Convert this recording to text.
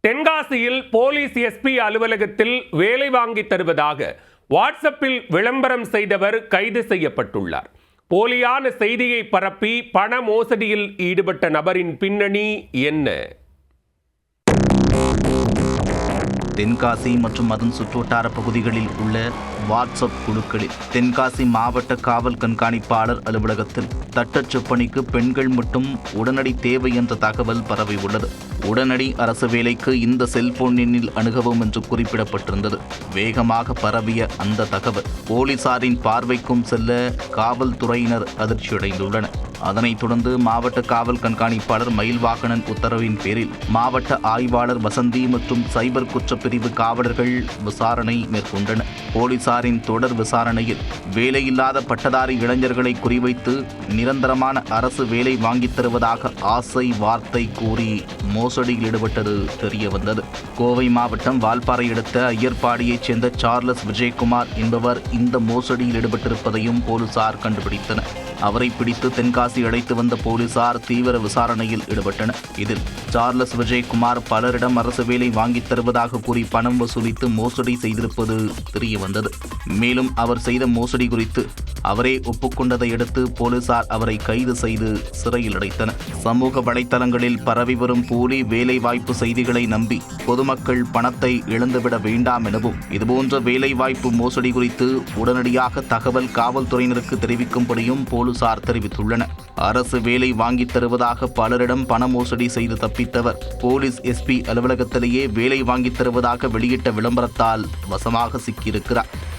தென்காசியில் police SP அலுவலகத்தில் வேலை வாங்கி தருவதாக வாட்ஸ்அப்பில் விளம்பரம் செய்தவர் கைது செய்யப்பட்டுள்ளார். போலியான செய்தியை பரப்பி பண மோசடியில் ஈடுபட்ட நபரின் பின்னணி என்ன? தென்காசி மற்றும் அதன் சுற்றுவட்டார பகுதிகளில் உள்ள வாட்ஸ்அப் குழுக்களில் தென்காசி மாவட்ட காவல் கண்காணிப்பாளர் அலுவலகத்தில் தட்டச்சு பணிக்கு பெண்கள் மட்டும் உடனடி தேவை என்ற தகவல் பரவியுள்ளது. உடனடி அரசு வேலைக்கு இந்த செல்போன் எண்ணில் அணுகவும் என்று குறிப்பிடப்பட்டிருந்தது. வேகமாக பரவிய அந்த தகவல் போலீசாரின் பார்வைக்கும் செல்ல காவல்துறையினர் அதிர்ச்சியடைந்துள்ளனர். அதனைத் தொடர்ந்து மாவட்ட காவல் கண்காணிப்பாளர் மயில்வாகனன் உத்தரவின் பேரில் மாவட்ட ஆய்வாளர் வசந்தி மற்றும் சைபர் குற்றப்பிரிவு காவலர்கள் விசாரணை மேற்கொண்டனர். போலீசாரின் தொடர் விசாரணையில் வேலையில்லாத பட்டதாரி இளைஞர்களை குறிவைத்து நிரந்தரமான அரசு வேலை வாங்கித் தருவதாக ஆசை வார்த்தை கூறி மோசடியில் ஈடுபட்டது தெரியவந்தது. கோவை மாவட்டம் வால்பாறை அடுத்த ஐயர்பாடியைச் சேர்ந்த சார்லஸ் விஜயகுமார் என்பவர் இந்த மோசடியில் ஈடுபட்டிருப்பதையும் போலீசார் கண்டுபிடித்தனர். அவரை பிடித்து தென்காசி அழைத்து வந்த போலீசார் தீவிர விசாரணையில் ஈடுபட்டனர். இதில் சார்லஸ் விஜயகுமார் பலரிடம் அரசு வேலை வாங்கித் தருவதாக கூறி பணம் வசூலித்து மோசடி செய்திருப்பது தெரியவந்தது. மேலும் அவர் செய்த மோசடி குறித்து அவரே ஒப்புக்கொண்டதை அடுத்து போலீசார் அவரை கைது செய்து சிறையில் அடைத்தனர். சமூக வலைத்தளங்களில் பரவி வரும் போலி வேலைவாய்ப்பு செய்திகளை நம்பி பொதுமக்கள் பணத்தை இழந்துவிட வேண்டாம் எனவும் இதுபோன்ற வேலைவாய்ப்பு மோசடி குறித்து உடனடியாக தகவல் காவல்துறையினருக்கு தெரிவிக்கும்படியும் போலீசார் தெரிவித்துள்ளனர். அரசு வேலை வாங்கித் தருவதாக பலரிடம் பண மோசடி செய்து தப்பித்தவர் போலீஸ் எஸ்பி அலுவலகத்திலேயே வேலை வாங்கித் தருவதாக வெளியிட்ட விளம்பரத்தால் வசமாக சிக்கியிருக்கிறார்.